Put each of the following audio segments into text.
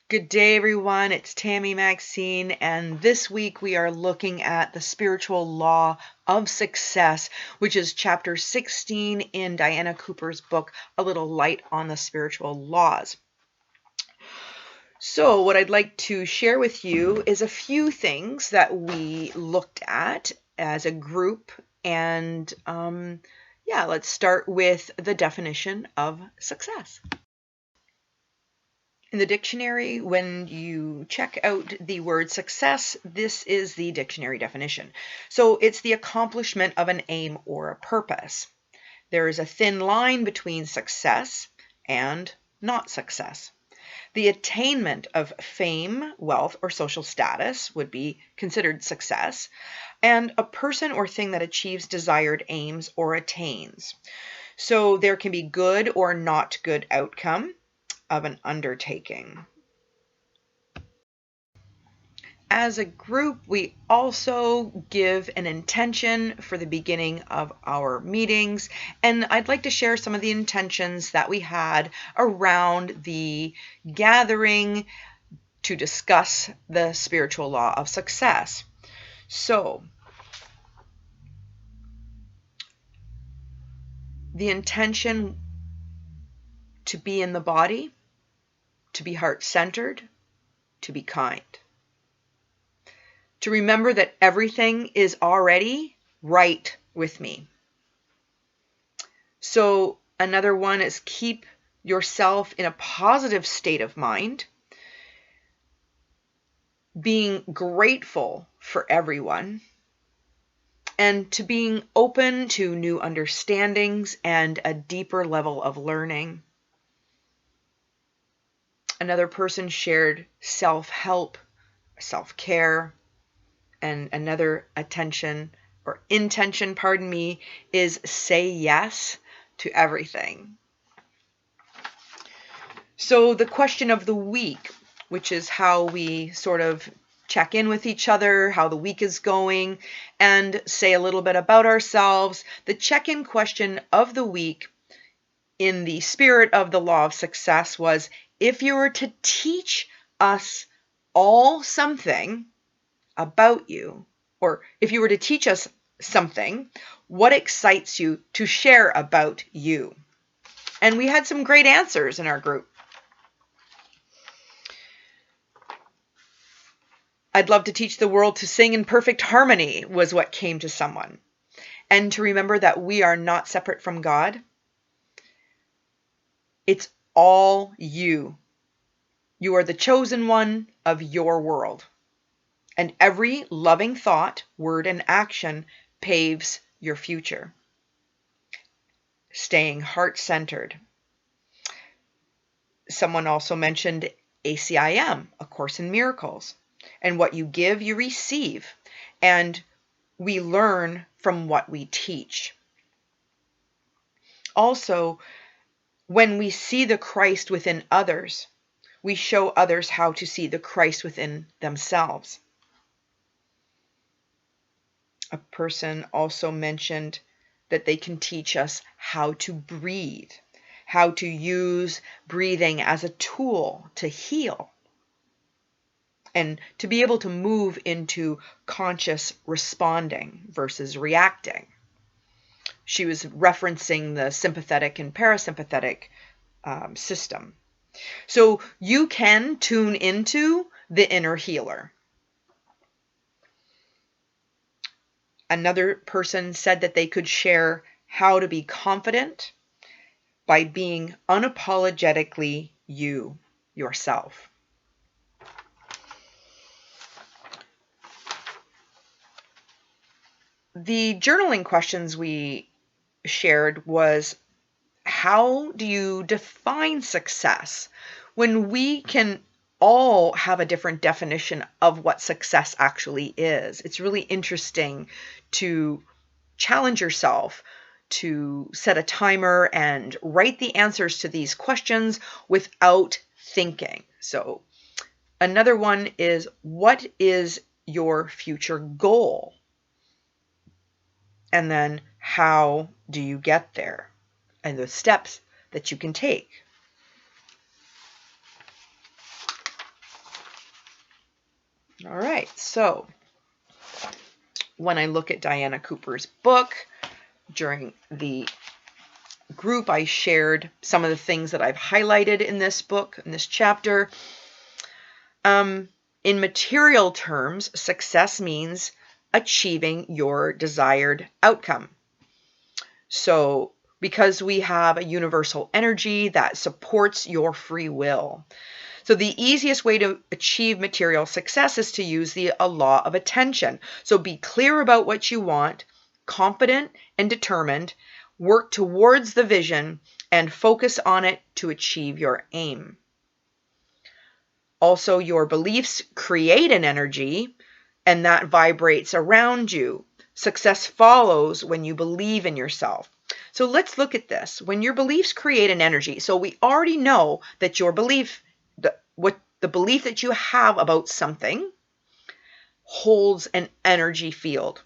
Good day, everyone. It's Tammy Maxine, and this week we are looking at the spiritual law of success, which is chapter 16 in Diana Cooper's book, A Little Light on the Spiritual Laws. So, what I'd like to share with you is a few things that we looked at as a group, and let's start with the definition of success. In the dictionary, when you check out the word success, this is the dictionary definition. So it's the accomplishment of an aim or a purpose. There is a thin line between success and not success. The attainment of fame, wealth, or social status would be considered success, and a person or thing that achieves desired aims or attains. So there can be good or not good outcome of an undertaking. As a group, we also give an intention for the beginning of our meetings, and I'd like to share some of the intentions that we had around the gathering to discuss the spiritual law of success. So, the intention to be in the body, to be heart-centered, to be kind. To remember that everything is already right with me. So another one is keep yourself in a positive state of mind, being grateful for everyone, and to being open to new understandings and a deeper level of learning. Another person shared self-help, self-care, and another intention is say yes to everything. So the question of the week, which is how we sort of check in with each other, how the week is going, and say a little bit about ourselves. The check-in question of the week in the spirit of the law of success was, if you were to teach us all something about you, or if you were to teach us something, what excites you to share about you? And we had some great answers in our group. I'd love to teach the world to sing in perfect harmony was what came to someone. And to remember that we are not separate from God. It's all you. You are the chosen one of your world. And every loving thought, word, and action paves your future. Staying heart-centered. Someone also mentioned ACIM, A Course in Miracles. And what you give, you receive. And we learn from what we teach. Also, when we see the Christ within others, we show others how to see the Christ within themselves. A person also mentioned that they can teach us how to breathe, how to use breathing as a tool to heal, and to be able to move into conscious responding versus reacting. She was referencing the sympathetic and parasympathetic system. So you can tune into the inner healer. Another person said that they could share how to be confident by being unapologetically you, yourself. The journaling questions we shared was, how do you define success? When we can all have a different definition of what success actually is. It's really interesting to challenge yourself to set a timer and write the answers to these questions without thinking. So another one is, what is your future goal? And then how do you get there? And the steps that you can take. All right, so when I look at Diana Cooper's book, during the group, I shared some of the things that I've highlighted in this book, in this chapter. In material terms, success means achieving your desired outcome. So, because we have a universal energy that supports your free will. So the easiest way to achieve material success is to use the law of attention. So be clear about what you want, confident and determined, work towards the vision, and focus on it to achieve your aim. Also, your beliefs create an energy, and that vibrates around you. Success follows when you believe in yourself. So let's look at this. When your beliefs create an energy, so we already know that your belief, the belief that you have about something holds an energy field.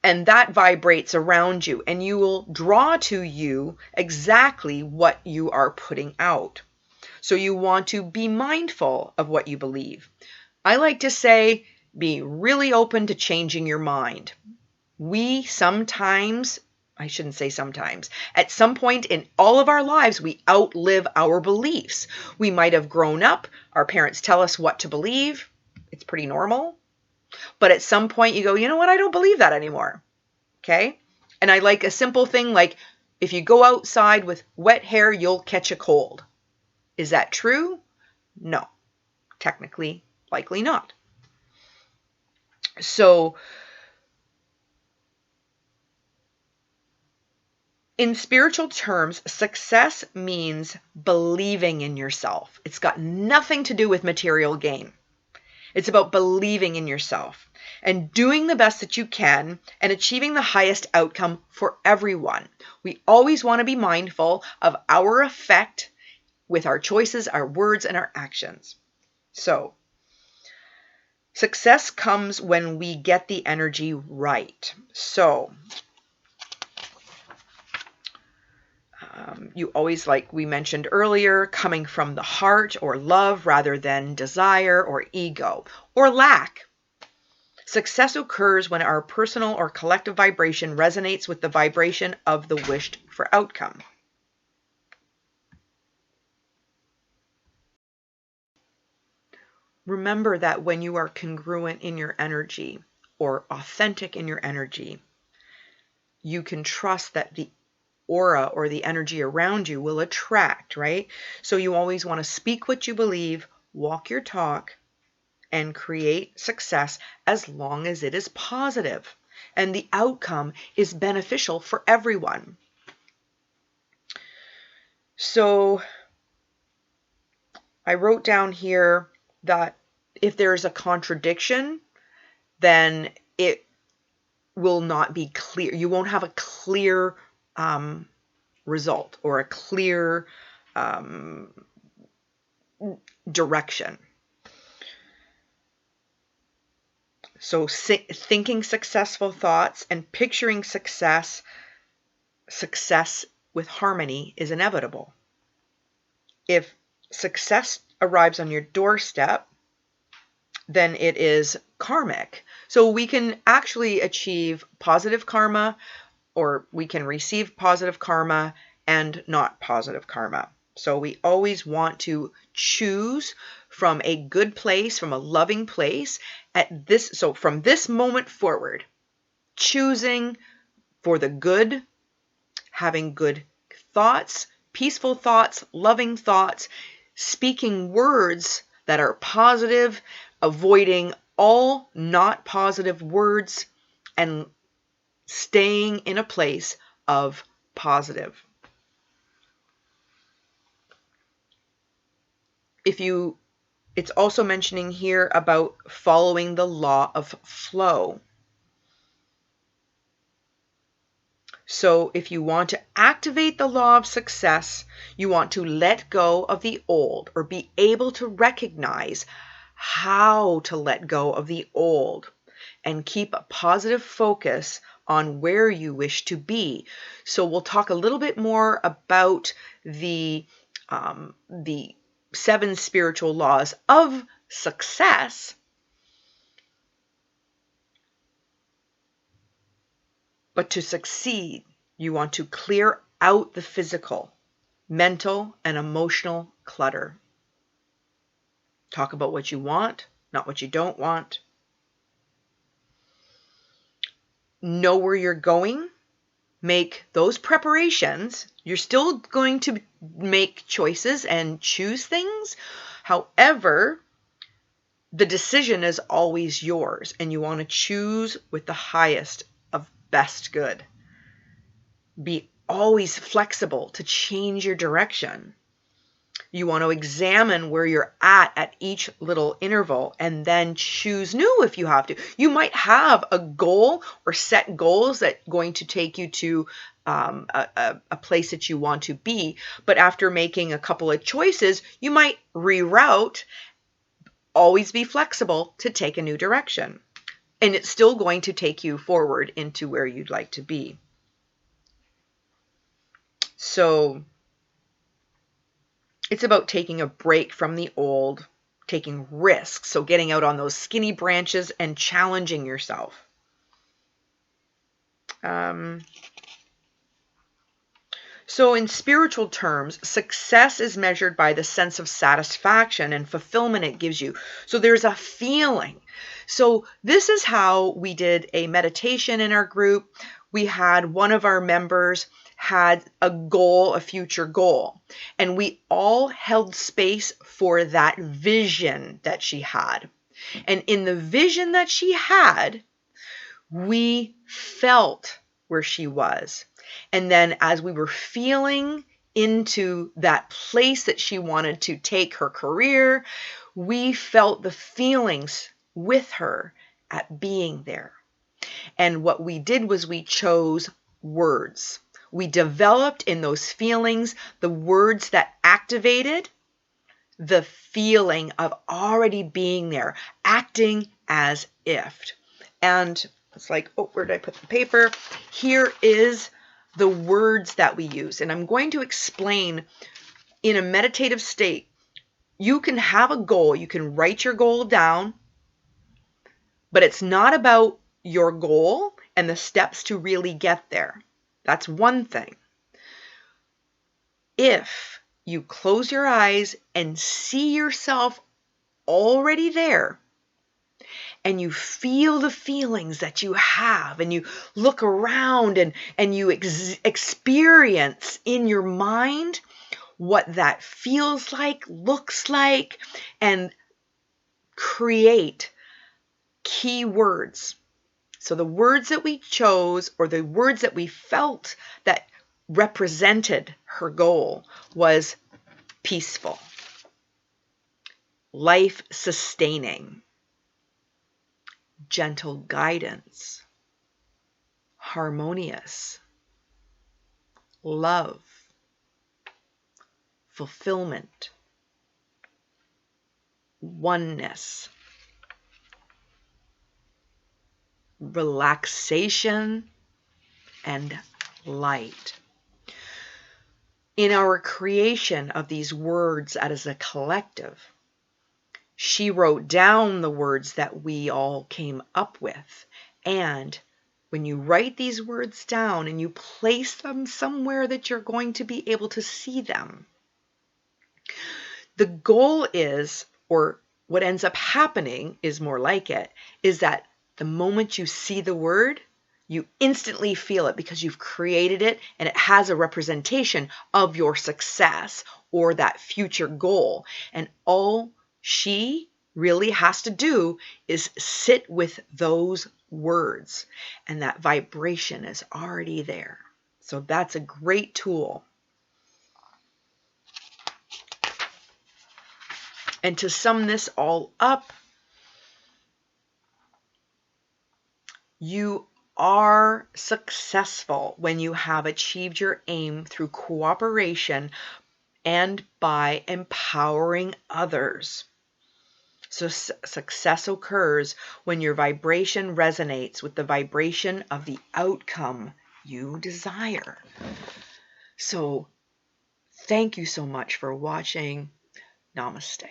And that vibrates around you, and you will draw to you exactly what you are putting out. So you want to be mindful of what you believe. I like to say, be really open to changing your mind. We sometimes, I shouldn't say sometimes, at some point in all of our lives, we outlive our beliefs. We might have grown up, our parents tell us what to believe. It's pretty normal. But at some point you go, you know what, I don't believe that anymore. Okay? And I like a simple thing like, if you go outside with wet hair, you'll catch a cold. Is that true? No. Technically, likely not. So, in spiritual terms, success means believing in yourself. It's got nothing to do with material gain. It's about believing in yourself and doing the best that you can and achieving the highest outcome for everyone. We always want to be mindful of our effect with our choices, our words, and our actions. So, success comes when we get the energy right. So, you always, like we mentioned earlier, coming from the heart or love rather than desire or ego or lack. Success occurs when our personal or collective vibration resonates with the vibration of the wished for outcome. Remember that when you are congruent in your energy or authentic in your energy, you can trust that the aura or the energy around you will attract, right? So you always want to speak what you believe, walk your talk, and create success as long as it is positive and the outcome is beneficial for everyone. So I wrote down here that if there's a contradiction, then it will not be clear. You won't have a clear result or a clear direction. So thinking successful thoughts and picturing success with harmony is inevitable. If success arrives on your doorstep, then it is karmic. So we can actually achieve positive karma, or we can receive positive karma and not positive karma. So we always want to choose from a good place, from a loving place at this. So from this moment forward, choosing for the good, having good thoughts, peaceful thoughts, loving thoughts, speaking words that are positive, avoiding all not positive words, and staying in a place of positive. It's also mentioning here about following the law of flow. So if you want to activate the law of success, you want to let go of the old or be able to recognize how to let go of the old and keep a positive focus on where you wish to be. So we'll talk a little bit more about the 7 spiritual laws of success, but to succeed, you want to clear out the physical, mental, and emotional clutter. Talk about what you want, not what you don't want. Know where you're going. Make those preparations. You're still going to make choices and choose things. However, the decision is always yours, and you want to choose with the highest of best good. Be always flexible to change your direction. You want to examine where you're at each little interval, and then choose new if you have to. You might have a goal or set goals that are going to take you to a place that you want to be. But after making a couple of choices, you might reroute. Always be flexible to take a new direction. And it's still going to take you forward into where you'd like to be. So it's about taking a break from the old, taking risks. So getting out on those skinny branches and challenging yourself. So in spiritual terms, success is measured by the sense of satisfaction and fulfillment it gives you. So there's a feeling. So this is how we did a meditation in our group. We had one of our members had a goal, a future goal, and we all held space for that vision that she had. And in the vision that she had, we felt where she was. And then as we were feeling into that place that she wanted to take her career, we felt the feelings with her at being there. And what we did was we chose words. We developed in those feelings the words that activated the feeling of already being there, acting as if. And it's like, oh, where did I put the paper? Here is the words that we use. And I'm going to explain in a meditative state. You can have a goal. You can write your goal down, but it's not about your goal and the steps to really get there. That's one thing. If you close your eyes and see yourself already there, and you feel the feelings that you have, and you look around and you experience in your mind what that feels like, looks like, and create key words. So the words that we chose, or the words that we felt that represented her goal, was peaceful, life-sustaining, gentle guidance, harmonious, love, fulfillment, oneness, relaxation, and light. In our creation of these words as a collective, she wrote down the words that we all came up with. And when you write these words down and you place them somewhere that you're going to be able to see them, the goal is, or what ends up happening is more like it, is that the moment you see the word, you instantly feel it because you've created it and it has a representation of your success or that future goal. And all she really has to do is sit with those words, and that vibration is already there. So that's a great tool. And to sum this all up, you are successful when you have achieved your aim through cooperation and by empowering others. So success occurs when your vibration resonates with the vibration of the outcome you desire. So thank you so much for watching. Namaste.